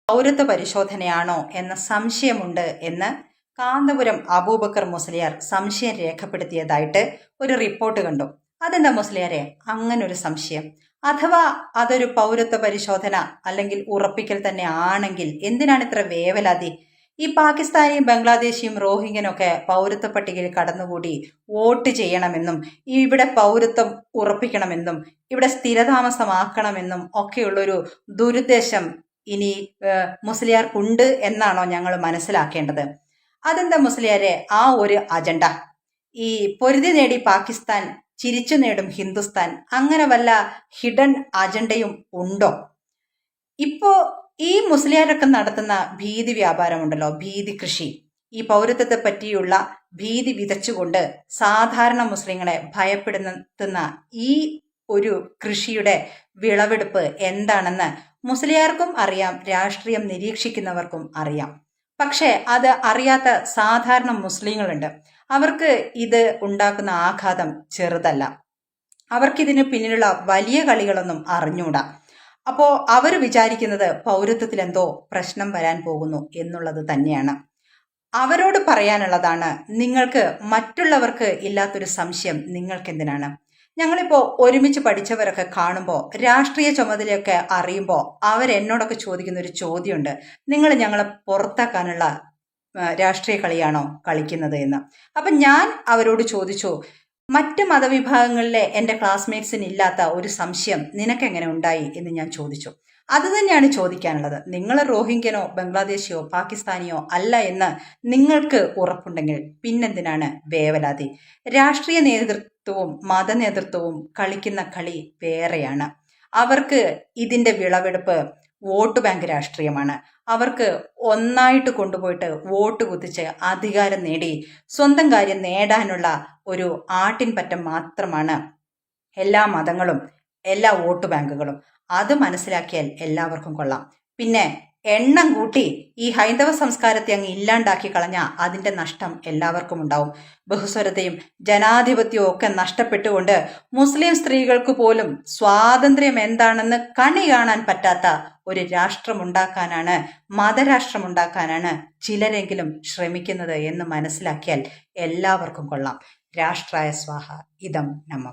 പൗരത്വ പരിശോധനയാണോ എന്ന സംശയമുണ്ട് എന്ന് കാന്തപുരം അബൂബക്കർ മുസ്ലിയാർ സംശയം രേഖപ്പെടുത്തിയതായിട്ട് ഒരു റിപ്പോർട്ട് കണ്ടു. അതെന്താ മുസ്ലിയാരെ അങ്ങനൊരു സംശയം? അഥവാ അതൊരു പൗരത്വ പരിശോധന അല്ലെങ്കിൽ ഉറപ്പിക്കൽ തന്നെ ആണെങ്കിൽ എന്തിനാണ് ഇത്ര വേവലാതി? ഈ പാകിസ്ഥാനിയും ബംഗ്ലാദേശിയും റോഹിംഗ്യനൊക്കെ പൗരത്വ പട്ടികയിൽ കടന്നുകൂടി വോട്ട് ചെയ്യണമെന്നും ഇവിടെ പൗരത്വം ഉറപ്പിക്കണമെന്നും ഇവിടെ സ്ഥിരതാമസമാക്കണമെന്നും ഒക്കെയുള്ളൊരു ദുരുദ്ദേശം ഇനി മുസ്ലിയാർക്കുണ്ട് എന്നാണോ ഞങ്ങൾ മനസ്സിലാക്കേണ്ടത്? അതെന്താ മുസ്ലിയാരെ ആ ഒരു അജണ്ട? ഈ പൊരുതി നേടി പാകിസ്ഥാൻ, ചിരിച്ചു നേടും ഹിന്ദുസ്ഥാൻ, അങ്ങനെ വല്ല ഹിഡൻ അജണ്ടയും ഉണ്ടോ? ഇപ്പോ ഈ മുസ്ലിയാരൊക്കെ നടത്തുന്ന ഭീതി വ്യാപാരമുണ്ടല്ലോ, ഭീതി കൃഷി, ഈ പൗരത്വത്തെ പറ്റിയുള്ള ഭീതി വിതച്ചുകൊണ്ട് സാധാരണ മുസ്ലിങ്ങളെ ഭയപ്പെടുത്തുന്ന ഈ ഒരു കൃഷിയുടെ വിളവെടുപ്പ് എന്താണെന്ന് മുസ്ലിയാർക്കും അറിയാം, രാഷ്ട്രീയം നിരീക്ഷിക്കുന്നവർക്കും അറിയാം. പക്ഷെ അത് അറിയാത്ത സാധാരണ മുസ്ലിങ്ങളുണ്ട്. അവർക്ക് ഇത് ഉണ്ടാക്കുന്ന ആഘാതം ചെറുതല്ല. അവർക്കിതിന് പിന്നിലുള്ള വലിയ കളികളൊന്നും അറിഞ്ഞൂടാ. അപ്പോൾ അവർ വിചാരിക്കുന്നത് പൗരത്വത്തിൽ എന്തോ പ്രശ്നം വരാൻ പോകുന്നു എന്നുള്ളത് തന്നെയാണ്. അവരോട് പറയാനുള്ളതാണ്, നിങ്ങൾക്ക് മറ്റുള്ളവർക്ക് ഇല്ലാത്തൊരു സംശയം നിങ്ങൾക്ക് എന്തിനാണ്? ഞങ്ങളിപ്പോൾ ഒരുമിച്ച് പഠിച്ചവരൊക്കെ കാണുമ്പോൾ, രാഷ്ട്രീയ ചുമതലയൊക്കെ അറിയുമ്പോൾ അവരെന്നോടൊക്കെ ചോദിക്കുന്ന ഒരു ചോദ്യമുണ്ട്, നിങ്ങൾ ഞങ്ങളെ പുറത്താക്കാനുള്ള രാഷ്ട്രീയ കളിയാണോ കളിക്കുന്നത് എന്ന്. അപ്പം ഞാൻ അവരോട് ചോദിച്ചു, മറ്റ് മതവിഭാഗങ്ങളിലെ എൻ്റെ ക്ലാസ്മേറ്റ്സിന് ഇല്ലാത്ത ഒരു സംശയം നിനക്കെങ്ങനെ ഉണ്ടായി എന്ന് ഞാൻ ചോദിച്ചു. അത് തന്നെയാണ് ചോദിക്കാനുള്ളത്. നിങ്ങൾ റോഹിംഗ്യനോ ബംഗ്ലാദേശിയോ പാകിസ്ഥാനിയോ അല്ല എന്ന് നിങ്ങൾക്ക് ഉറപ്പുണ്ടെങ്കിൽ പിന്നെന്തിനാണ് വേവലാതി? രാഷ്ട്രീയ നേതൃത്വവും മത നേതൃത്വവും കളിക്കുന്ന കളി വേറെയാണ്. അവർക്ക് ഇതിൻ്റെ വിളവെടുപ്പ് വോട്ട് ബാങ്ക് രാഷ്ട്രീയമാണ്. അവർക്ക് ഒന്നായിട്ട് കൊണ്ടുപോയിട്ട് വോട്ട് കുത്തിച്ച് അധികാരം നേടി സ്വന്തം കാര്യം നേടാനുള്ള ഒരു ആട്ടിൻപറ്റം മാത്രമാണ് എല്ലാ മതങ്ങളും എല്ലാ വോട്ട് ബാങ്കുകളും. അത് മനസ്സിലാക്കിയാൽ എല്ലാവർക്കും കൊള്ളാം. പിന്നെ എണ്ണം കൂട്ടി ഈ ഹൈന്ദവ സംസ്കാരത്തെ അങ്ങ് ഇല്ലാണ്ടാക്കി കളഞ്ഞാൽ അതിൻ്റെ നഷ്ടം എല്ലാവർക്കും ഉണ്ടാവും. ബഹുസ്വരതയും ജനാധിപത്യവും ഒക്കെ നഷ്ടപ്പെട്ടുകൊണ്ട് മുസ്ലിം സ്ത്രീകൾക്ക് പോലും സ്വാതന്ത്ര്യം എന്താണെന്ന് കണി കാണാൻ പറ്റാത്ത ഒരു രാഷ്ട്രമുണ്ടാക്കാനാണ്, മതരാഷ്ട്രമുണ്ടാക്കാനാണ് ചിലരെങ്കിലും ശ്രമിക്കുന്നത് എന്ന് മനസ്സിലാക്കിയാൽ എല്ലാവർക്കും കൊള്ളാം. രാഷ്ട്രായ സ്വാഹ ഇദം നമ്മ.